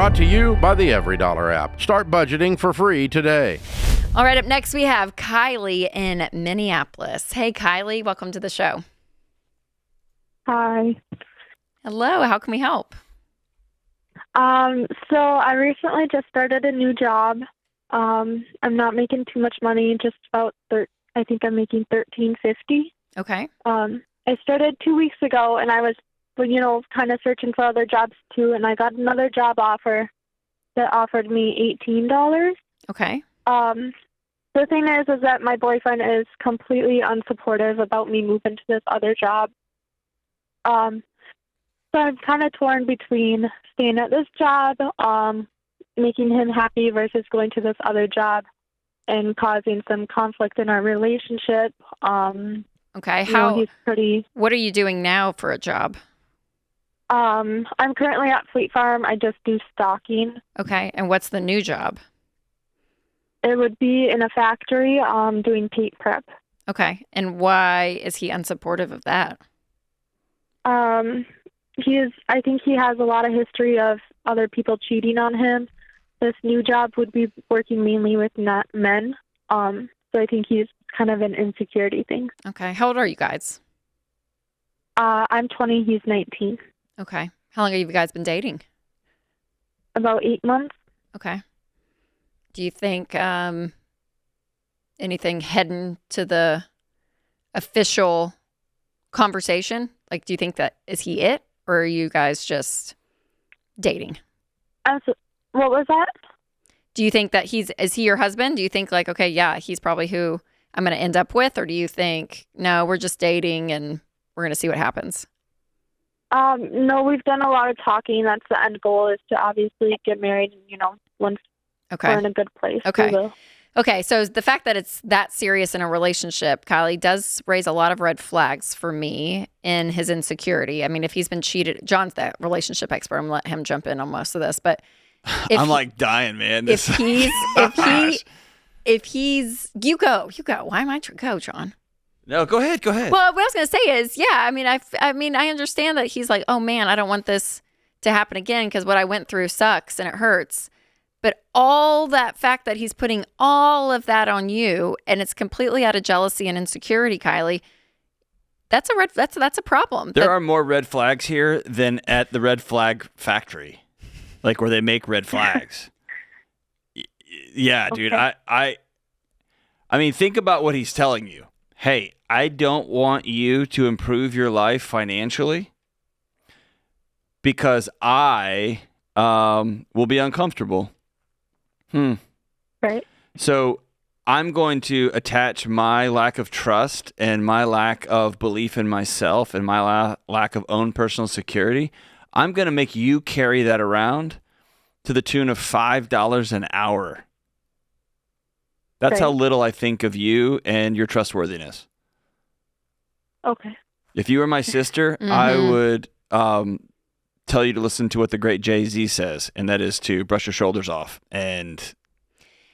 Brought to you by the Every Dollar app. Start budgeting for free today. All right, up next we have Kylie in Minneapolis. Hey, Kylie, welcome to the show. Hi. Hello, how can we help? So I recently just started a new job. I'm not making too much money, just about I think I'm making $13.50. Okay. I started 2 weeks ago, and I was, kind of searching for other jobs too, and I got another job offer that offered me $18. Okay. The thing is that my boyfriend is completely unsupportive about me moving to this other job. So I'm kind of torn between staying at this job, making him happy versus going to this other job and causing some conflict in our relationship. Okay. What are you doing now for a job? I'm currently at Fleet Farm. I just do stocking. Okay. And what's the new job? It would be in a factory doing paint prep. Okay. And why is he unsupportive of that? I think he has a lot of history of other people cheating on him. This new job would be working mainly with men. So I think he's kind of an insecurity thing. Okay. How old are you guys? I'm 20. He's 19. Okay. How long have you guys been dating? About 8 months. Okay. Do you think anything heading to the official conversation? Like, do you think is he it? Or are you guys just dating? What was that? Do you think that is he your husband? Do you think like, okay, yeah, he's probably who I'm going to end up with? Or do you think, no, we're just dating and we're going to see what happens? No, we've done a lot of talking. That's the end goal, is to obviously get married, once we're in a good place. Okay. Okay, so the fact that it's that serious in a relationship, Kylie, does raise a lot of red flags for me in his insecurity. I mean, if he's been cheated, John's the relationship expert. I'm going to let him jump in on most of this. But I'm like dying, man. If he's, you go. Why am I, go, John? No, go ahead. Well, what I was going to say is, yeah, I understand that he's like, oh man, I don't want this to happen again because what I went through sucks and it hurts. But all that fact that he's putting all of that on you and it's completely out of jealousy and insecurity, Kylie, that's a problem. There are more red flags here than at the red flag factory, like where they make red flags. Yeah, dude. I mean, think about what he's telling you. Hey, I don't want you to improve your life financially because I will be uncomfortable. Right. So I'm going to attach my lack of trust and my lack of belief in myself and my lack of own personal security. I'm going to make you carry that around to the tune of $5 an hour. That's how little I think of you and your trustworthiness. Okay. If you were my sister, I would tell you to listen to what the great Jay-Z says, and that is to brush your shoulders off and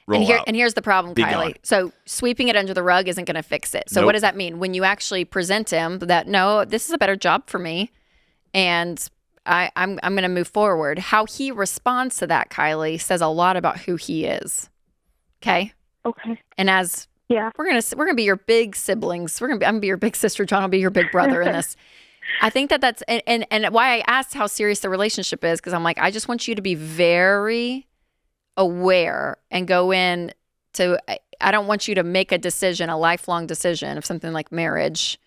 roll out. And here's the problem, Kylie. Gone. So sweeping it under the rug isn't going to fix it. So What does that mean? When you actually present him that, no, this is a better job for me, and I'm going to move forward. How he responds to that, Kylie, says a lot about who he is. Okay? Okay. And we're gonna be your big siblings. I'm gonna be your big sister. John will be your big brother in this. I think that's and why I asked how serious the relationship is, because I'm like, I just want you to be very aware and go in to. I don't want you to make a decision, a lifelong decision of something like marriage,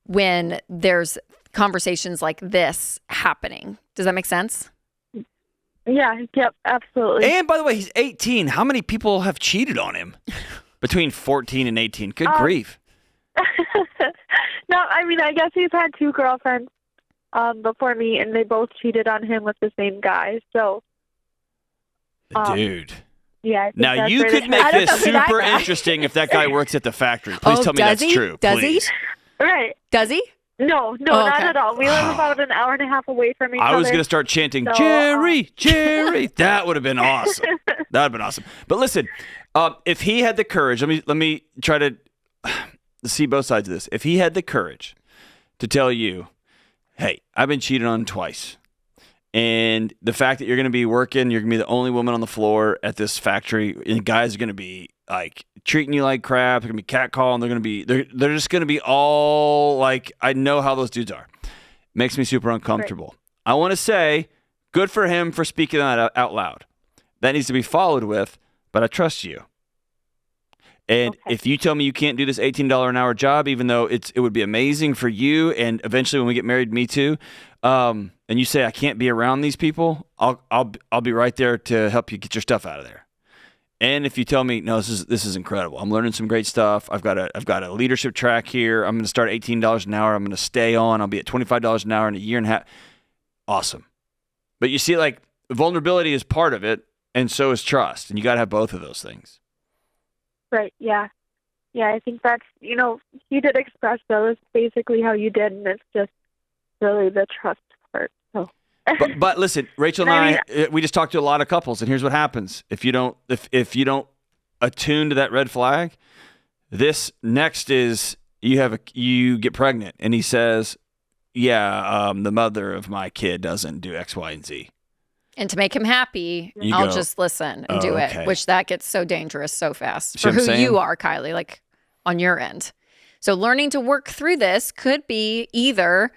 when there's conversations like this happening. Does that make sense? Yeah. Yep. Absolutely. And by the way, he's 18. How many people have cheated on him between 14 and 18? Good grief. No, I mean, I guess he's had 2 girlfriends before me, and they both cheated on him with the same guy. So, dude. Yeah. Now you could make this super interesting if that guy works at the factory. Please tell me that's true. Does please. he? Right. Does he? No, not at all. We live about an hour and a half away from each other. I was going to start chanting, Jerry, Jerry. That would have been awesome. That would have been awesome. But listen, if he had the courage, let me try to see both sides of this. If he had the courage to tell you, hey, I've been cheated on twice, And the fact that you're going to be working, you're going to be the only woman on the floor at this factory, and guys are going to be like treating you like crap. They're going to be catcalling. They're just going to be all like, I know how those dudes are. Makes me super uncomfortable. Right. I want to say, good for him for speaking that out loud. That needs to be followed with, but I trust you. And if you tell me you can't do this $18 an hour job, even though it would be amazing for you, and eventually when we get married, me too, and you say I can't be around these people, I'll be right there to help you get your stuff out of there. And if you tell me, no, this is incredible. I'm learning some great stuff. I've got a leadership track here. I'm going to start at $18 an hour. I'm going to stay on. I'll be at $25 an hour in a year and a half. Awesome. But you see, like, vulnerability is part of it, and so is trust, and you got to have both of those things. Right. Yeah. Yeah, I think that's, you did express that was basically how you did, and it's just really the trust part. So. But listen, Rachel and I, we just talked to a lot of couples, and here's what happens. If you don't attune to that red flag, this next is you get pregnant, and he says, yeah, the mother of my kid doesn't do X, Y, and Z. And to make him happy, I'll just listen and do it, which that gets so dangerous so fast for who you are, Kylie, like on your end. So learning to work through this could be either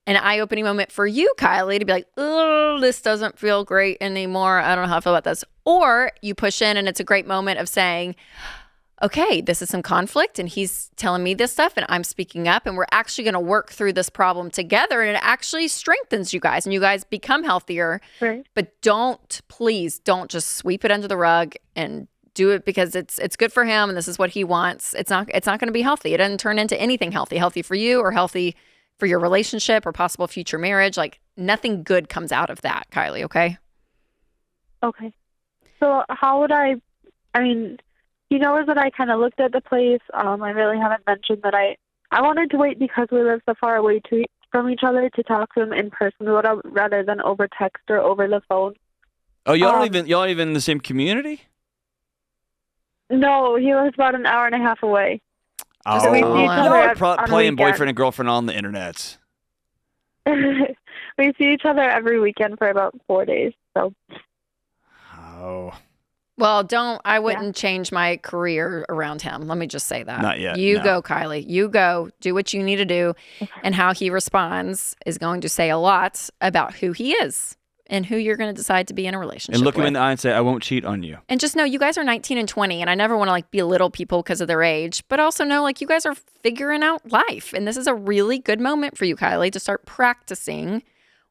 an eye-opening moment for you, Kylie, to be like, oh, this doesn't feel great anymore. I don't know how I feel about this. Or you push in and it's a great moment of saying, okay, this is some conflict and he's telling me this stuff and I'm speaking up and we're actually going to work through this problem together, and it actually strengthens you guys and you guys become healthier. Right. But please don't just sweep it under the rug and do it because it's good for him and this is what he wants. It's not going to be healthy. It doesn't turn into anything healthy for you or healthy for your relationship or possible future marriage. Like, nothing good comes out of that, Kylie, okay? Okay. So how would he knows that I kind of looked at the place. I really haven't mentioned that I wanted to wait because we live so far away from each other to talk to him in person rather than over text or over the phone. Oh, y'all even in the same community? No, he lives about an hour and a half away. Oh, so we see each other playing boyfriend and girlfriend on the internets. We see each other every weekend for about 4 days. So. Oh. Well, I wouldn't change my career around him. Let me just say that. Not yet. You go, Kylie. You go. Do what you need to do. And how he responds is going to say a lot about who he is and who you're going to decide to be in a relationship with. And look him in the eye and say, I won't cheat on you. And just know you guys are 19 and 20, and I never want to belittle people because of their age, but also know you guys are figuring out life. And this is a really good moment for you, Kylie, to start practicing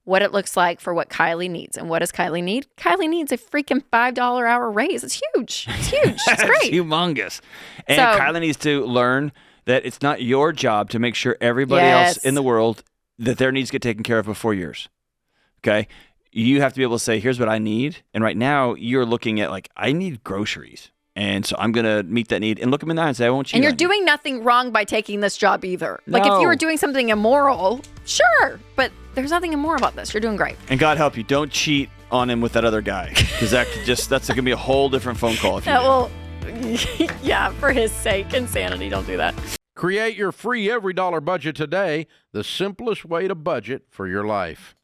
what it looks like for what Kylie needs. And what does Kylie need? Kylie needs a freaking $5 hour raise. It's huge. It's huge. It's great. It's humongous. And Kylie needs to learn that it's not your job to make sure everybody else in the world, that their needs get taken care of before yours. Okay? You have to be able to say, here's what I need. And right now, you're looking at I need groceries. And so I'm going to meet that need and look him in the eye and say, I won't cheat on you. And you're doing nothing wrong by taking this job either. No. If you were doing something immoral, sure. But there's nothing immoral about this. You're doing great. And God help you, don't cheat on him with that other guy. Because that's going to be a whole different phone call if you do. Well, yeah, for his sake and sanity, don't do that. Create your free every dollar budget today, the simplest way to budget for your life.